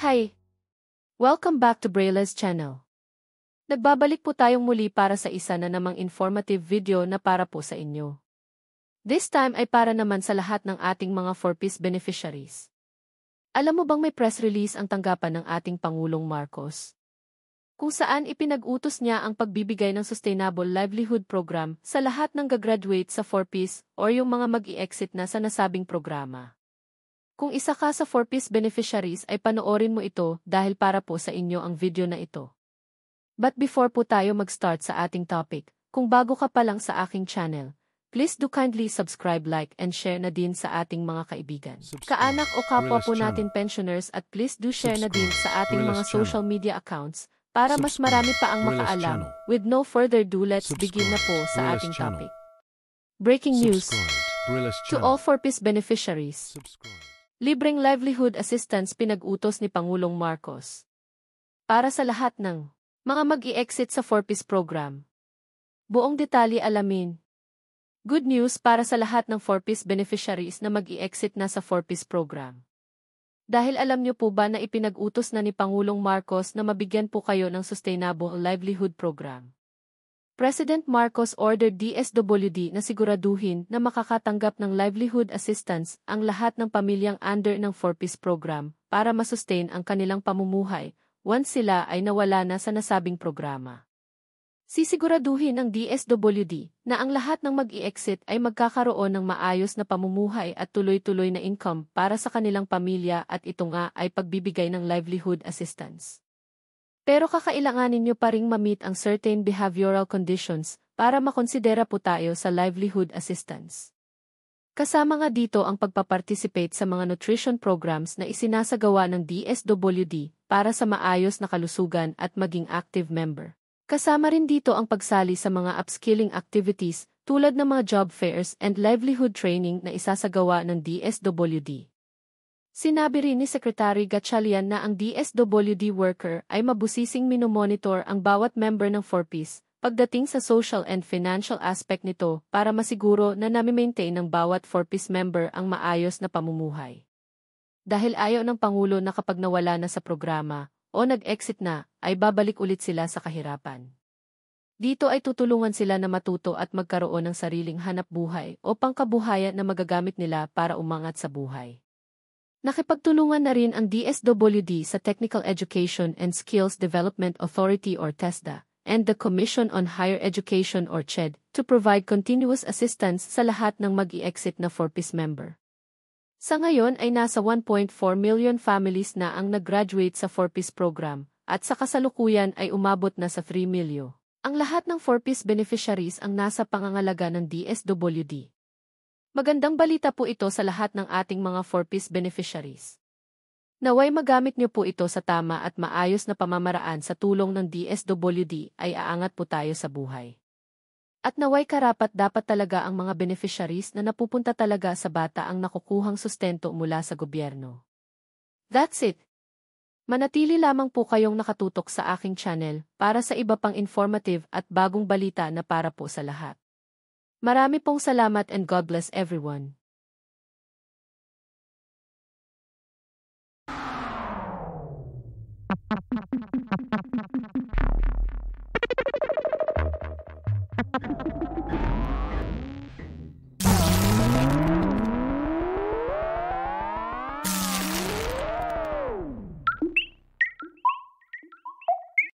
Hi! Welcome back to Braille's channel. Nagbabalik po tayong muli para sa isa na namang informative video na para po sa inyo. This time ay para naman sa lahat ng ating mga 4Ps beneficiaries. Alam mo bang may press release ang tanggapan ng ating Pangulong Marcos? Kung saan ipinag-utos niya ang pagbibigay ng Sustainable Livelihood Program sa lahat ng gagraduate sa 4Ps or yung mga mag-i-exit na sa nasabing programa. Kung isa ka sa 4Ps beneficiaries ay panoorin mo ito dahil para po sa inyo ang video na ito. But before po tayo mag-start sa ating topic, kung bago ka pa lang sa aking channel, please do kindly subscribe, like, and share na din sa ating mga kaibigan, kaanak o kapwa po natin pensioners at please do share na din sa ating mga social media accounts para mas marami pa ang makaalam. With no further ado, let's begin na po sa ating topic. Breaking news to all 4Ps beneficiaries. Libreng livelihood assistance pinag-utos ni Pangulong Marcos para sa lahat ng mga mag-i-exit sa 4Ps program. Buong detalye alamin. Good news para sa lahat ng 4Ps beneficiaries na mag-i-exit na sa 4Ps program. Dahil alam niyo po ba na ipinag-utos na ni Pangulong Marcos na mabigyan po kayo ng Sustainable Livelihood Program. President Marcos ordered DSWD na siguraduhin na makakatanggap ng livelihood assistance ang lahat ng pamilyang under ng 4Ps program para masustain ang kanilang pamumuhay once sila ay nawala na sa nasabing programa. Sisiguraduhin ng DSWD na ang lahat ng mag-i-exit ay magkakaroon ng maayos na pamumuhay at tuloy-tuloy na income para sa kanilang pamilya at ito nga ay pagbibigay ng livelihood assistance. Pero kakailanganin nyo pa ring ma-meet ang certain behavioral conditions para makonsidera po tayo sa livelihood assistance. Kasama nga dito ang pagpaparticipate sa mga nutrition programs na isinasagawa ng DSWD para sa maayos na kalusugan at maging active member. Kasama rin dito ang pagsali sa mga upskilling activities tulad ng mga job fairs and livelihood training na isasagawa ng DSWD. Sinabi rin ni Secretary Gatchalian na ang DSWD worker ay mabusising minomonitor ang bawat member ng 4Ps pagdating sa social and financial aspect nito para masiguro na nami-maintain ng bawat 4Ps member ang maayos na pamumuhay. Dahil ayaw ng Pangulo na kapag nawala na sa programa o nag-exit na, ay babalik ulit sila sa kahirapan. Dito ay tutulungan sila na matuto at magkaroon ng sariling hanap buhay o pangkabuhayan na magagamit nila para umangat sa buhay. Nakipagtulungan na rin ang DSWD sa Technical Education and Skills Development Authority or TESDA and the Commission on Higher Education or CHED to provide continuous assistance sa lahat ng mag-i-exit na 4Ps member. Sa ngayon ay nasa 1.4 million families na ang nag-graduate sa 4Ps program at sa kasalukuyan ay umabot na sa 3 milyon. Ang lahat ng 4Ps beneficiaries ang nasa pangangalaga ng DSWD. Magandang balita po ito sa lahat ng ating mga 4Ps beneficiaries. Naway magamit niyo po ito sa tama at maayos na pamamaraan sa tulong ng DSWD ay aangat po tayo sa buhay. At naway karapat-dapat talaga ang mga beneficiaries na napupunta talaga sa bata ang nakukuhang sustento mula sa gobyerno. That's it. Manatili lamang po kayong nakatutok sa aking channel para sa iba pang informative at bagong balita na para po sa lahat. Marami pong salamat and God bless everyone.